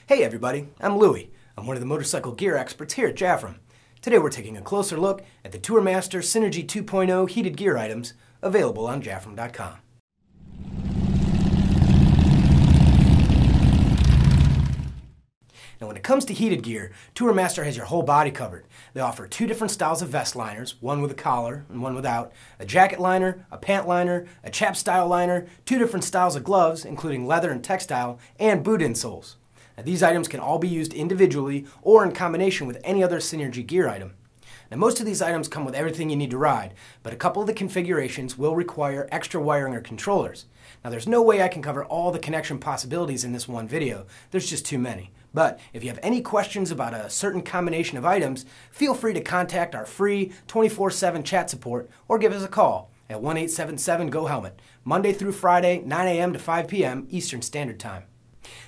Hey everybody, I'm Louie. I'm one of the motorcycle gear experts here at Jafrum. Today we're taking a closer look at the Tourmaster Synergy 2.0 heated gear items available on Jafrum.com. Now when it comes to heated gear, Tourmaster has your whole body covered. They offer two different styles of vest liners, one with a collar and one without, a jacket liner, a pant liner, a chap style liner, two different styles of gloves, including leather and textile, and boot insoles. Now, these items can all be used individually or in combination with any other Synergy gear item. Now, most of these items come with everything you need to ride, but a couple of the configurations will require extra wiring or controllers. Now, there's no way I can cover all the connection possibilities in this one video. There's just too many. But if you have any questions about a certain combination of items, feel free to contact our free 24/7 chat support or give us a call at 1-877-GO-HELMET, Monday through Friday, 9 a.m. to 5 p.m. Eastern Standard Time.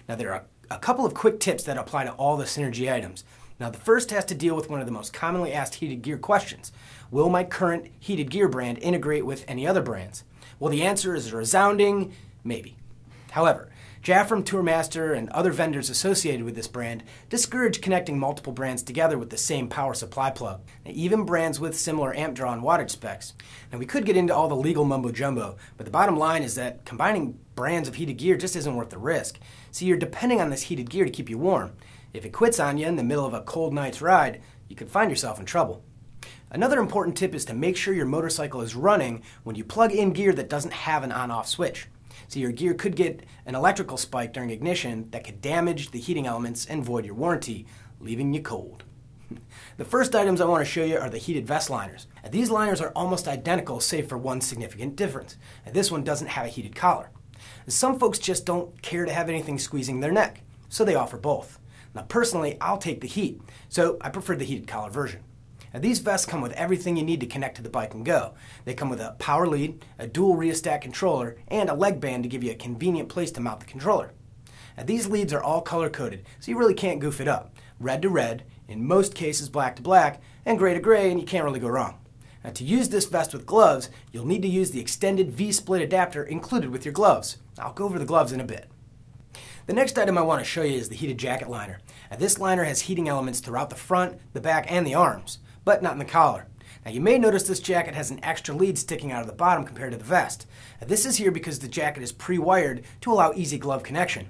Now, there are a couple of quick tips that apply to all the Synergy items. Now, the first has to deal with one of the most commonly asked heated gear questions. Will my current heated gear brand integrate with any other brands? Well, the answer is a resounding maybe. However, Jafrum, Tourmaster, and other vendors associated with this brand discourage connecting multiple brands together with the same power supply plug, even brands with similar amp draw and wattage specs. Now, we could get into all the legal mumbo-jumbo, but the bottom line is that combining brands of heated gear just isn't worth the risk. See, you're depending on this heated gear to keep you warm. If it quits on you in the middle of a cold night's ride, you could find yourself in trouble. Another important tip is to make sure your motorcycle is running when you plug in gear that doesn't have an on-off switch. So your gear could get an electrical spike during ignition that could damage the heating elements and void your warranty, leaving you cold. The first items I want to show you are the heated vest liners. These liners are almost identical save for one significant difference. This one doesn't have a heated collar. Some folks just don't care to have anything squeezing their neck, so they offer both. Now personally, I'll take the heat, so I prefer the heated collar version. Now, these vests come with everything you need to connect to the bike and go. They come with a power lead, a dual rheostat controller, and a leg band to give you a convenient place to mount the controller. Now, these leads are all color-coded, so you really can't goof it up. Red to red, in most cases black to black, and gray to gray, and you can't really go wrong. Now, to use this vest with gloves, you'll need to use the extended V-split adapter included with your gloves. I'll go over the gloves in a bit. The next item I want to show you is the heated jacket liner. Now, this liner has heating elements throughout the front, the back, and the arms, but not in the collar. Now, you may notice this jacket has an extra lead sticking out of the bottom compared to the vest. Now, this is here because the jacket is pre-wired to allow easy glove connection.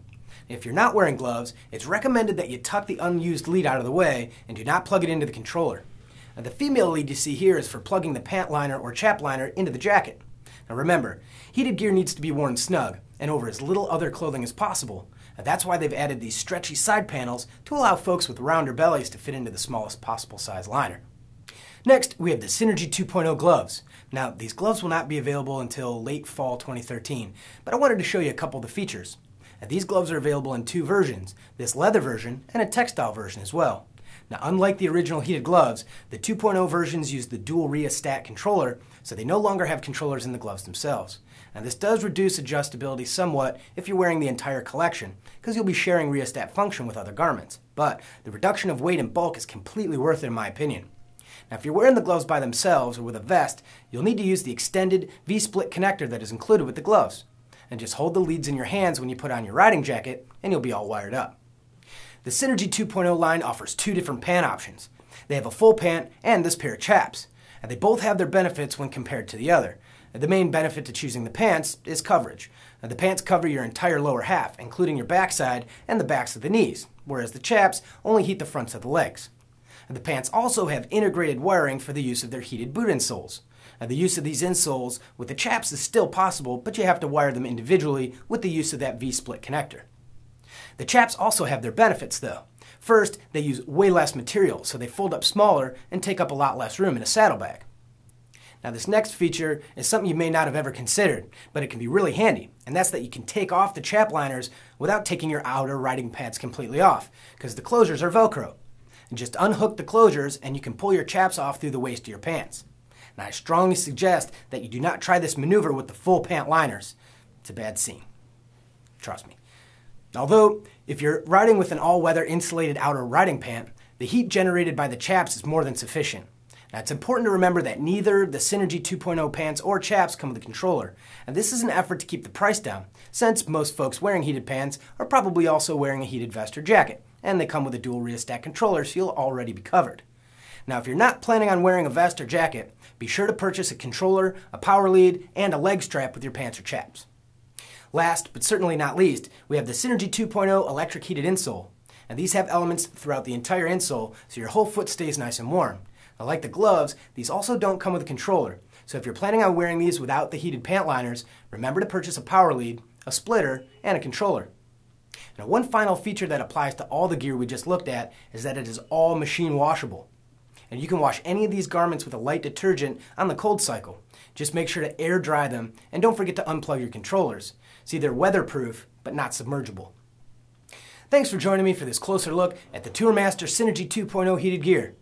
If you're not wearing gloves, it's recommended that you tuck the unused lead out of the way and do not plug it into the controller. Now, the female lead you see here is for plugging the pant liner or chap liner into the jacket. Now remember, heated gear needs to be worn snug and over as little other clothing as possible. Now, that's why they've added these stretchy side panels to allow folks with rounder bellies to fit into the smallest possible size liner. Next, we have the Synergy 2.0 gloves. Now, these gloves will not be available until late fall 2013, but I wanted to show you a couple of the features. Now, these gloves are available in two versions, this leather version and a textile version as well. Now, unlike the original heated gloves, the 2.0 versions use the dual rheostat controller, so they no longer have controllers in the gloves themselves. Now, this does reduce adjustability somewhat if you're wearing the entire collection, because you'll be sharing rheostat function with other garments. But the reduction of weight and bulk is completely worth it in my opinion. Now, if you're wearing the gloves by themselves or with a vest, you'll need to use the extended V-split connector that is included with the gloves. And just hold the leads in your hands when you put on your riding jacket, and you'll be all wired up. The Synergy 2.0 line offers two different pant options. They have a full pant and this pair of chaps. And they both have their benefits when compared to the other. The main benefit to choosing the pants is coverage. The pants cover your entire lower half, including your backside and the backs of the knees, whereas the chaps only heat the fronts of the legs. The pants also have integrated wiring for the use of their heated boot insoles. The use of these insoles with the chaps is still possible, but you have to wire them individually with the use of that V-split connector. The chaps also have their benefits though. First, they use way less material, so they fold up smaller and take up a lot less room in a saddlebag. Now, this next feature is something you may not have ever considered, but it can be really handy, and that's that you can take off the chap liners without taking your outer riding pads completely off, because the closures are Velcro. And just unhook the closures and you can pull your chaps off through the waist of your pants. Now, I strongly suggest that you do not try this maneuver with the full pant liners. It's a bad scene. Trust me. Although, if you're riding with an all-weather insulated outer riding pant, the heat generated by the chaps is more than sufficient. Now, it's important to remember that neither the Synergy 2.0 pants or chaps come with a controller, and this is an effort to keep the price down, since most folks wearing heated pants are probably also wearing a heated vest or jacket, and they come with a dual rheostat controller, so you'll already be covered. Now, if you're not planning on wearing a vest or jacket, be sure to purchase a controller, a power lead, and a leg strap with your pants or chaps. Last, but certainly not least, we have the Synergy 2.0 electric heated insole. And these have elements throughout the entire insole, so your whole foot stays nice and warm. Now, like the gloves, these also don't come with a controller. So if you're planning on wearing these without the heated pant liners, remember to purchase a power lead, a splitter, and a controller. Now, one final feature that applies to all the gear we just looked at is that it is all machine washable. And you can wash any of these garments with a light detergent on the cold cycle. Just make sure to air dry them, and don't forget to unplug your controllers. See, they're weatherproof, but not submergible. Thanks for joining me for this closer look at the Tourmaster Synergy 2.0 heated gear.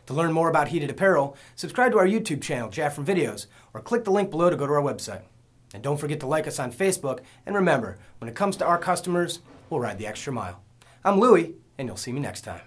To learn more about heated apparel, subscribe to our YouTube channel, Jafrum Videos, or click the link below to go to our website. And don't forget to like us on Facebook, and remember, when it comes to our customers, we'll ride the extra mile. I'm Louie, and you'll see me next time.